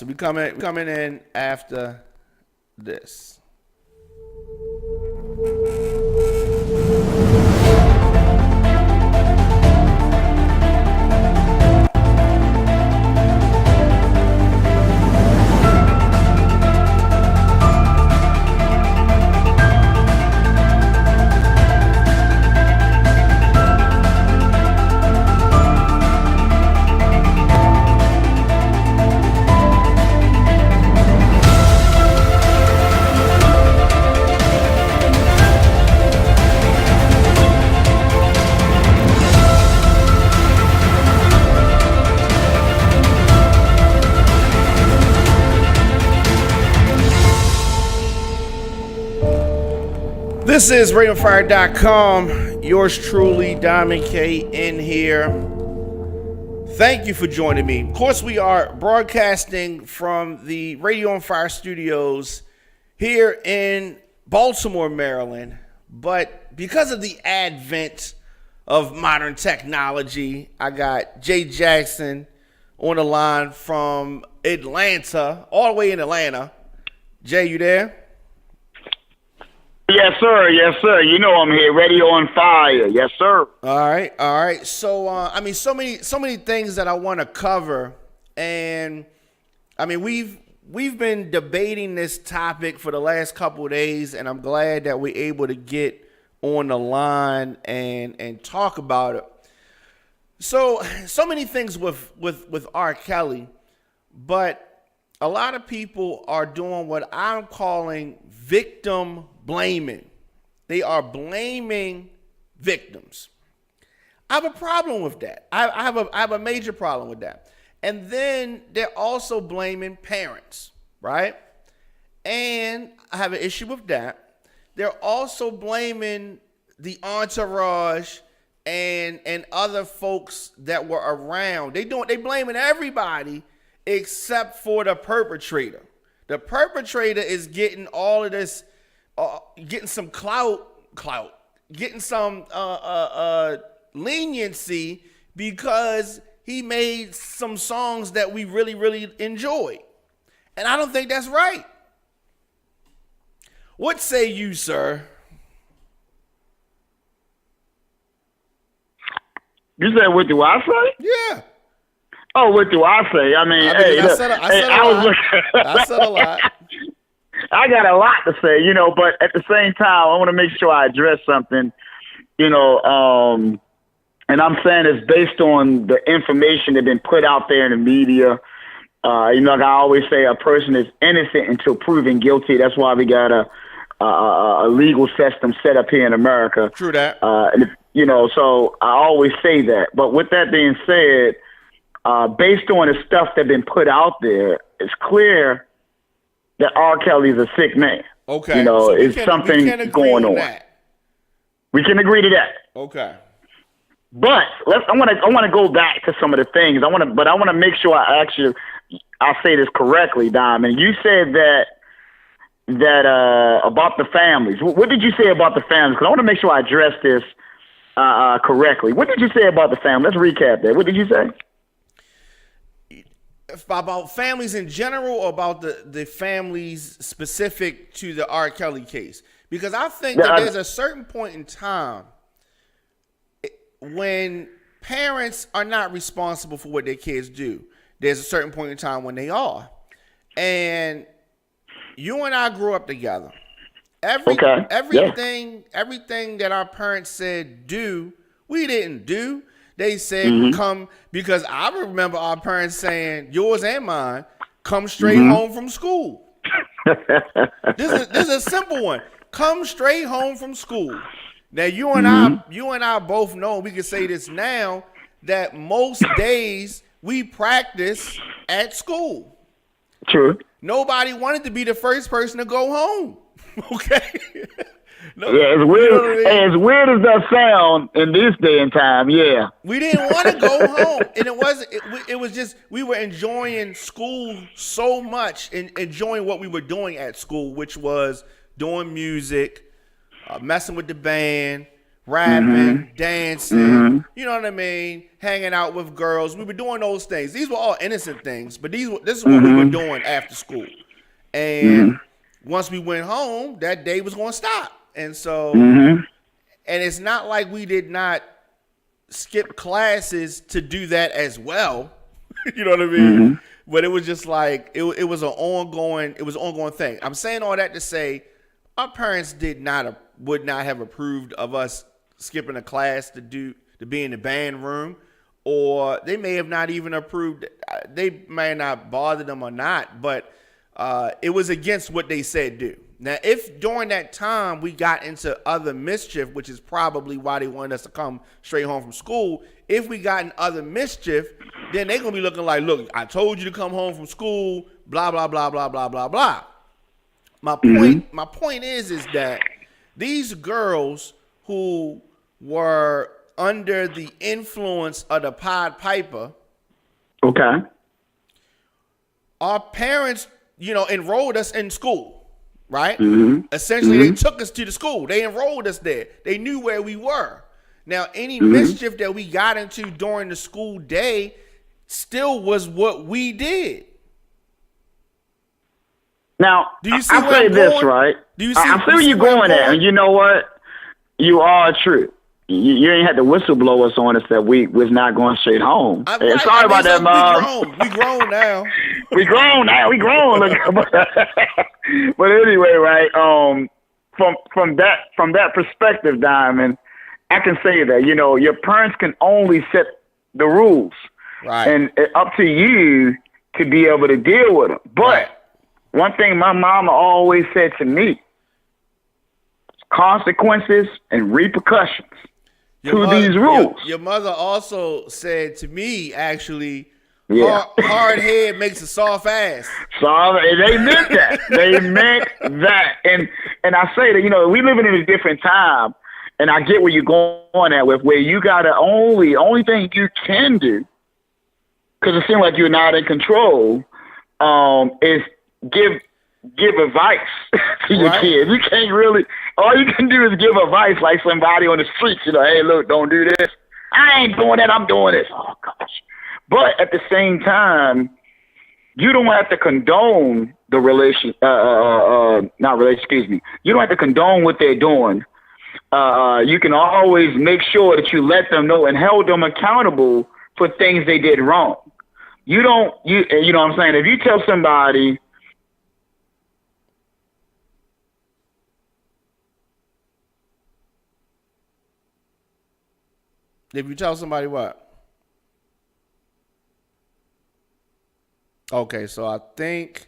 So we coming in after this. This is RadioOnFire.com. Yours truly, Diamond K, in here. Thank you for joining me. Of course, we are broadcasting from the Radio on Fire studios here in Baltimore, Maryland. But because of the advent of modern technology, I got Jay Jackson on the line from Atlanta, all the way in Atlanta. Jay, you there? Yes, sir. Yes, sir. You know I'm here. Radio on Fire. Yes, sir. All right. So, so many things that I want to cover, and we've been debating this topic for the last couple of days, and I'm glad that we're able to get on the line and talk about it. So many things with R. Kelly, but a lot of people are doing what I'm calling victim blaming. They are blaming victims. I have a problem with that. I have a major problem with that. And then they're also blaming parents, right? And I have an issue with that. They're also blaming the entourage and other folks that were around. They blaming everybody except for the perpetrator. The perpetrator is getting all of this, getting some clout, getting some leniency because he made some songs that we really, really enjoyed. And I don't think that's right. What say you, sir? You said, what do I say? Yeah. Oh, what do I say? I said a lot. I got a lot to say, but at the same time, I want to make sure I address something, and I'm saying it's based on the information that's been put out there in the media. Like I always say, a person is innocent until proven guilty. That's why we got a legal system set up here in America. True that. So I always say that. But with that being said, based on the stuff that's been put out there, it's clear that R. Kelly is a sick man. Okay. It's something going on. We can agree to that. Okay. But I want to go back to some of the things. I want to make sure I say this correctly, Diamond. You said that about the families. What did you say about the families? Because I want to make sure I address this correctly. What did you say about the family? Let's recap that. What did you say? About families in general, or about the families specific to the R. Kelly case? Because I think that there's a certain point in time when parents are not responsible for what their kids do. There's a certain point in time when they are. And you and I grew up together. Everything that our parents said do, we didn't do. They said come, because I remember our parents saying, yours and mine, come straight home from school. This is a simple one. Come straight home from school. Now you and I both know, we can say this now, that most days we practice at school. True. Nobody wanted to be the first person to go home. Okay. No, yeah, as weird, as weird as that sound in this day and time, yeah. We didn't want to go home, and it was just we were enjoying school so much and enjoying what we were doing at school, which was doing music, messing with the band, rapping, dancing, you know what I mean, hanging out with girls. We were doing those things. These were all innocent things, but this is what we were doing after school. And once we went home, that day was going to stop. And so, and it's not like we did not skip classes to do that as well. You know what I mean? But it was just like it was an ongoing thing. I'm saying all that to say our parents would not have approved of us skipping a class to be in the band room, or they may have not even approved. They may not bother them or not, but it was against what they said do. Now, if during that time we got into other mischief, which is probably why they wanted us to come straight home from school, if we got in other mischief, then they're going to be looking like, look, I told you to come home from school, blah, blah, blah, blah, blah, blah, blah. My point is that these girls who were under the influence of the Pied Piper, okay, our parents, enrolled us in school. Right? Essentially, they took us to the school. They enrolled us there. They knew where we were. Now, any mischief that we got into during the school day still was what we did. Now, do you see I'll say this, right? Do you see? I feel you going there, and you know what? You are true. You ain't had to whistleblow us on us that we was not going straight home. Sorry about that, Mom. We grown now. We grown. But anyway, right? From that perspective, Diamond, I can say that your parents can only set the rules, right? And it's up to you to be able to deal with them. But one thing my mama always said to me: consequences and repercussions to these rules. Your mother also said to me, actually, hard head makes a soft ass. So they meant that. They meant that. And I say that, we living in a different time, and I get where you're going at with where you got to only thing you can do, because it seems like you're not in control, is give advice to your kids. You can't really, all you can do is give advice like somebody on the streets, hey, look, don't do this. I ain't doing that, I'm doing this. Oh, gosh. But at the same time, you don't have to condone the you don't have to condone what they're doing. You can always make sure that you let them know and hold them accountable for things they did wrong. You know what I'm saying? If you tell somebody, what? Okay, so I think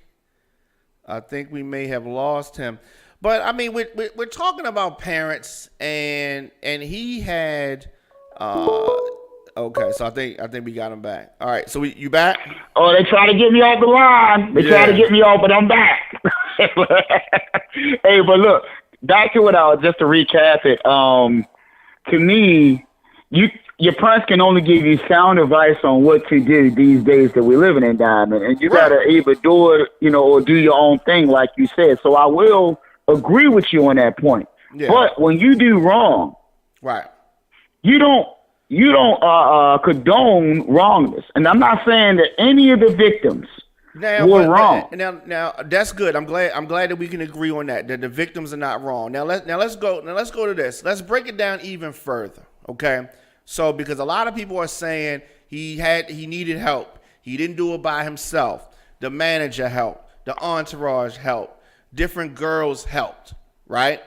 we may have lost him. But I mean, we're talking about parents, and he had okay, so I think we got him back. All right, so you back? Oh, they try to get me off the line. They try to get me off, but I'm back. Hey, but look, back to what just to recap it. To me, your parents can only give you sound advice on what to do these days that we're living in, Diamond. And you got to either do it, or do your own thing, like you said. So I will agree with you on that point. Yeah. But when you do wrong, right, you don't condone wrongness. And I'm not saying that any of the victims were wrong. Now that's good. I'm glad that we can agree on that the victims are not wrong. Now let's go to this. Let's break it down even further. Okay. So, because a lot of people are saying he needed help. He didn't do it by himself. The manager helped. The entourage helped. Different girls helped, right?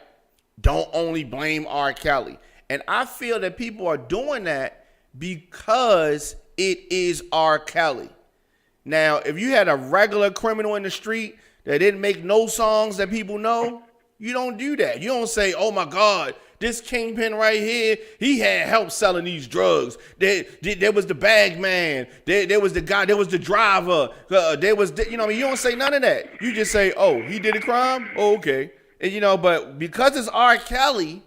Don't only blame R. Kelly. And I feel that people are doing that because it is R. Kelly. Now, if you had a regular criminal in the street that didn't make no songs that people know, you don't do that. You don't say, oh my God, this kingpin right here, he had help selling these drugs. There was the bag man. There was the guy. There was the driver. You don't say none of that. You just say, oh, he did a crime? Oh, okay. And, but because it's R. Kelly,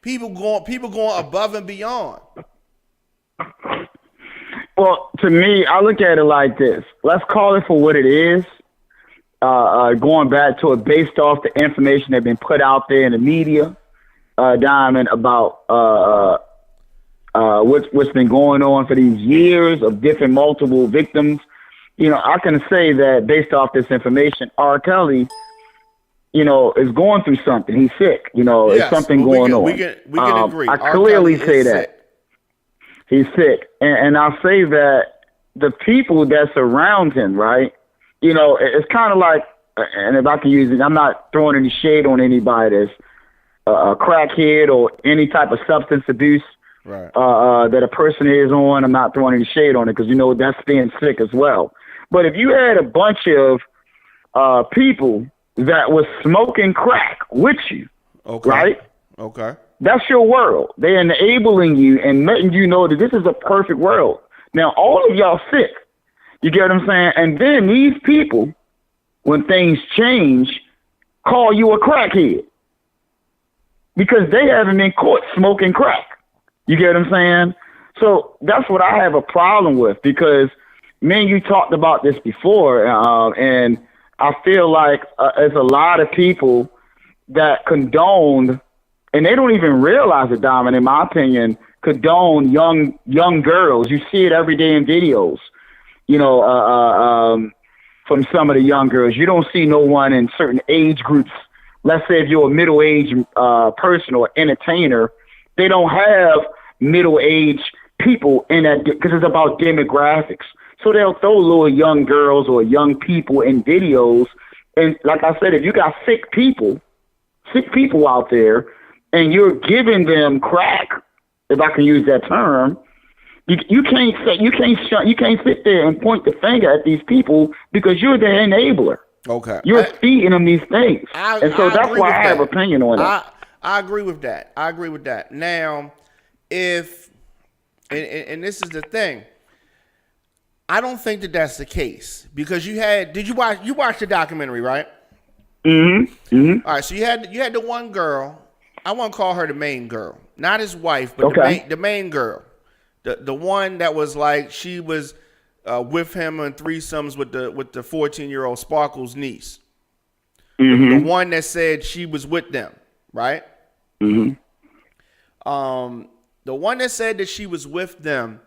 people going above and beyond. Well, to me, I look at it like this. Let's call it for what it is. Going back to it based off the information that's been put out there in the media. Diamond, about what's been going on for these years of different multiple victims. I can say that based off this information, R. Kelly, is going through something. He's sick. There's something going on. We can agree. I clearly say that. He's sick. And I'll say that the people that surround him, right? It's kind of like, and if I can use it, I'm not throwing any shade on anybody that's a crackhead or any type of substance abuse right. That a person is on. I'm not throwing any shade on it because, that's being sick as well. But if you had a bunch of people that was smoking crack with you, right? Okay. That's your world. They're enabling you and letting you know that this is a perfect world. Now, all of y'all sick. You get what I'm saying? And then these people, when things change, call you a crackhead because they haven't been caught smoking crack. You get what I'm saying? So that's what I have a problem with because me and you talked about this before, and I feel like there's a lot of people that condone, and they don't even realize it, Diamond, in my opinion, condone young girls. You see it every day in videos, from some of the young girls. You don't see no one in certain age groups. Let's say if you're a middle-aged person or entertainer, they don't have middle-aged people in that because it's about demographics. So they'll throw little young girls or young people in videos. And like I said, if you got sick people out there and you're giving them crack, if I can use that term, you can't sit there and point the finger at these people because you're the enabler. Okay. You're feeding them these things. That's why I have an opinion on that. I agree with that. Now, if, and this is the thing, I don't think that that's the case because you watch the documentary, right? Mm-hmm. Mm-hmm. All right. So you had the one girl. I won't call her the main girl, not his wife, but the main girl, the one that was like she was with him on threesomes with the 14-year-old Sparkle's niece. Mm-hmm. The one that said she was with them, right? Mm-hmm. The one that said that she was with them.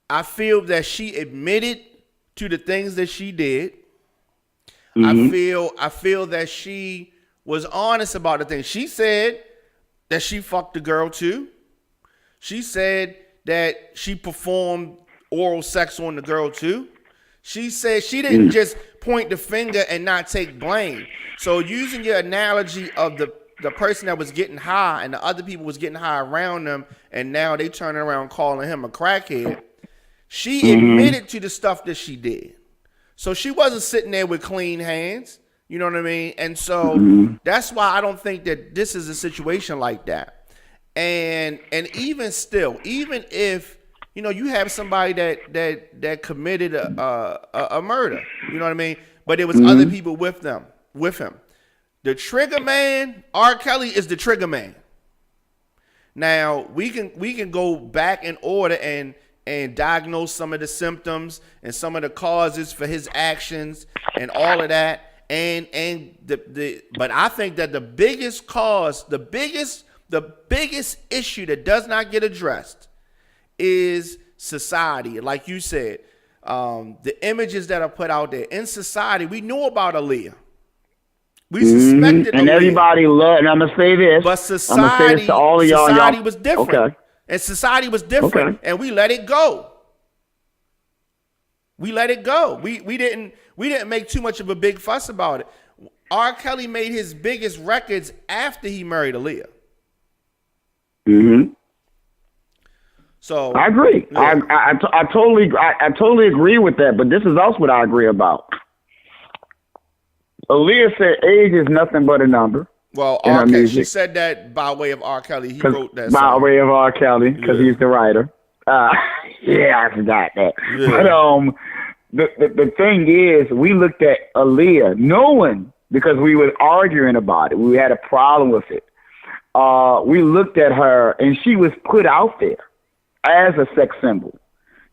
I feel that she admitted to the things that she did. Mm-hmm. I feel that she was honest about the things. She said that she fucked the girl too. She said that she performed oral sex on the girl too. She said she didn't just point the finger and not take blame. So using your analogy of the person that was getting high and the other people was getting high around them and now they turning around calling him a crackhead. She admitted to the stuff that she did. So she wasn't sitting there with clean hands. You know what I mean? And so that's why I don't think that this is a situation like that. And even still, even if, you have somebody that committed a murder, you know what I mean? But there was other people with him. The trigger man, R. Kelly is the trigger man. Now, we can go back in order and diagnose some of the symptoms and some of the causes for his actions and all of that. But I think that the biggest cause, the biggest issue that does not get addressed is society. Like you said, the images that are put out there in society. We knew about Aaliyah. We suspected and Aaliyah. Everybody loved, and I'm going to say this. But society to all of y'all. Society was different. Okay. And society was different, and we let it go. We let it go. We didn't make too much of a big fuss about it. R. Kelly made his biggest records after he married Aaliyah. Mm-hmm. So I agree. Yeah. I totally agree with that. But this is also what I agree about. Aaliyah said age is nothing but a number. Well, R. Kelly, she said that by way of R. Kelly. He wrote that song. By way of R. Kelly, because he's the writer. Yeah, I forgot that. Yeah. But the thing is, we looked at Aaliyah, knowing, because we were arguing about it. We had a problem with it. We looked at her, and she was put out there as a sex symbol.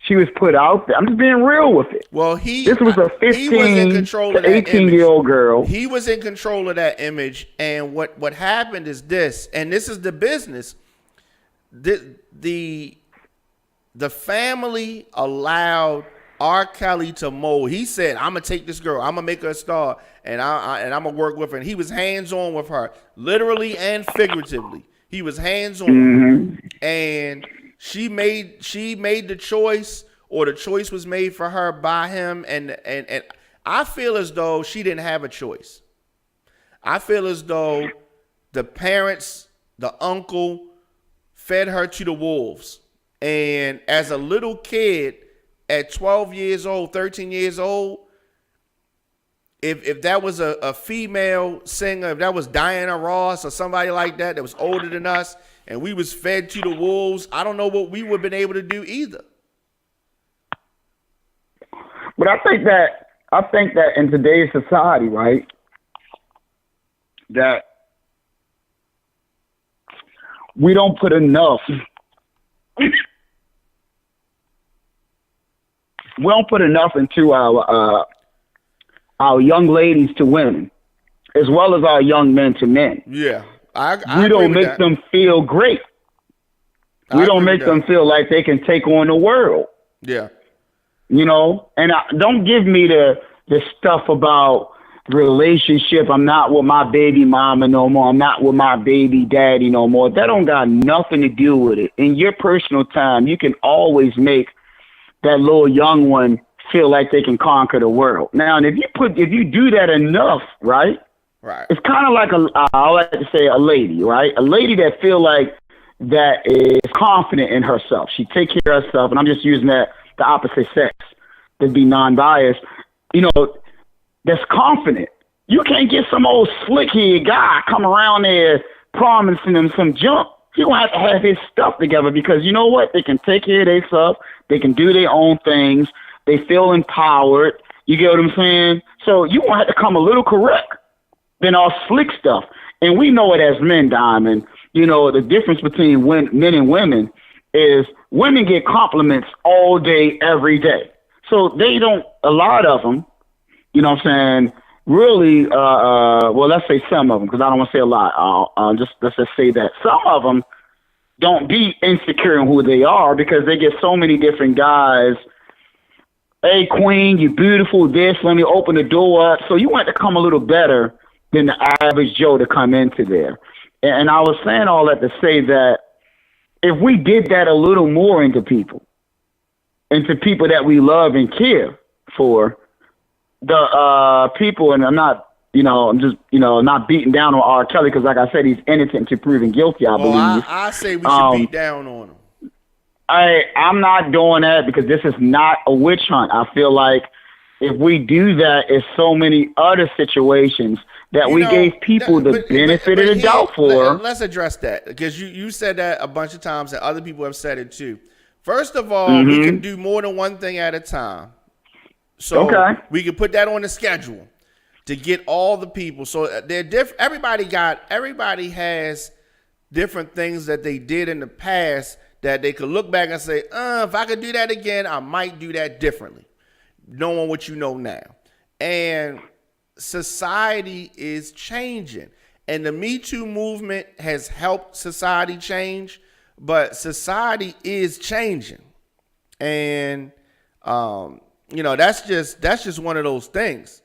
She was put out there. I'm just being real with it. Well, this was a 15 he was in control of to that 18-year-old girl. He was in control of that image, and what happened is this, and this is the business. The family allowed R. Kelly to mold. He said, "I'm gonna take this girl. I'm gonna make her a star, and I'm gonna work with her." And he was hands on with her, literally and figuratively. He was hands on, and she made the choice, or the choice was made for her by him. And I feel as though she didn't have a choice. I feel as though the parents, the uncle, fed her to the wolves. And as a little kid, at 12 years old, 13 years old, if that was a female singer, if that was Diana Ross or somebody like that was older than us, and we was fed to the wolves, I don't know what we would have been able to do either. But I think that in today's society, right, that we don't put enough. We don't put enough into our young ladies to women, as well as our young men to men. Yeah, I we don't make that. them feel great. We don't make them feel like they can take on the world. Yeah, you know. And don't give me the stuff about relationship. I'm not with my baby mama no more. I'm not with my baby daddy no more. That don't got nothing to do with it. In your personal time, you can always make that little young one feel like they can conquer the world. Now, and if you do that enough, right? Right. It's kind of like I like to say a lady, right? A lady that feel like that is confident in herself. She take care of herself, and I'm just using the opposite sex to be non-biased. You know, that's confident. You can't get some old slick-head guy come around there promising them some junk. He gonna have to have his stuff together, because you know what? They can take care of their stuff. They can do their own things. They feel empowered. You get what I'm saying? So you gonna have to come a little correct than all slick stuff. And we know it as men, Diamond. You know, the difference between men and women is women get compliments all day, every day. So they don't, a lot of them, you know what I'm saying, really, well, let's say some of them, because I don't want to say a lot. Let's just say that some of them don't be insecure in who they are, because they get so many different guys. Hey, queen, you beautiful, this, let me open the door up. So you want to come a little better than the average Joe to come into there. And I was saying all that to say that if we did that a little more into people that we love and care for, the people, and I'm not, I'm just, not beating down on R. Kelly, because like I said, he's innocent to proven guilty, I believe. I say we should beat down on him. I'm not doing that, because this is not a witch hunt. I feel like if we do that, it's so many other situations that we gave people the benefit of the doubt for. Let's address that, because you said that a bunch of times, and other people have said it too. First of all, we can do more than one thing at a time. So we can put that on the schedule to get all the people. So they're different. Everybody has different things that they did in the past that they could look back and say, if I could do that again, I might do that differently, knowing what you know now. And society is changing, and the Me Too movement has helped society change, but society is changing. And, that's just one of those things.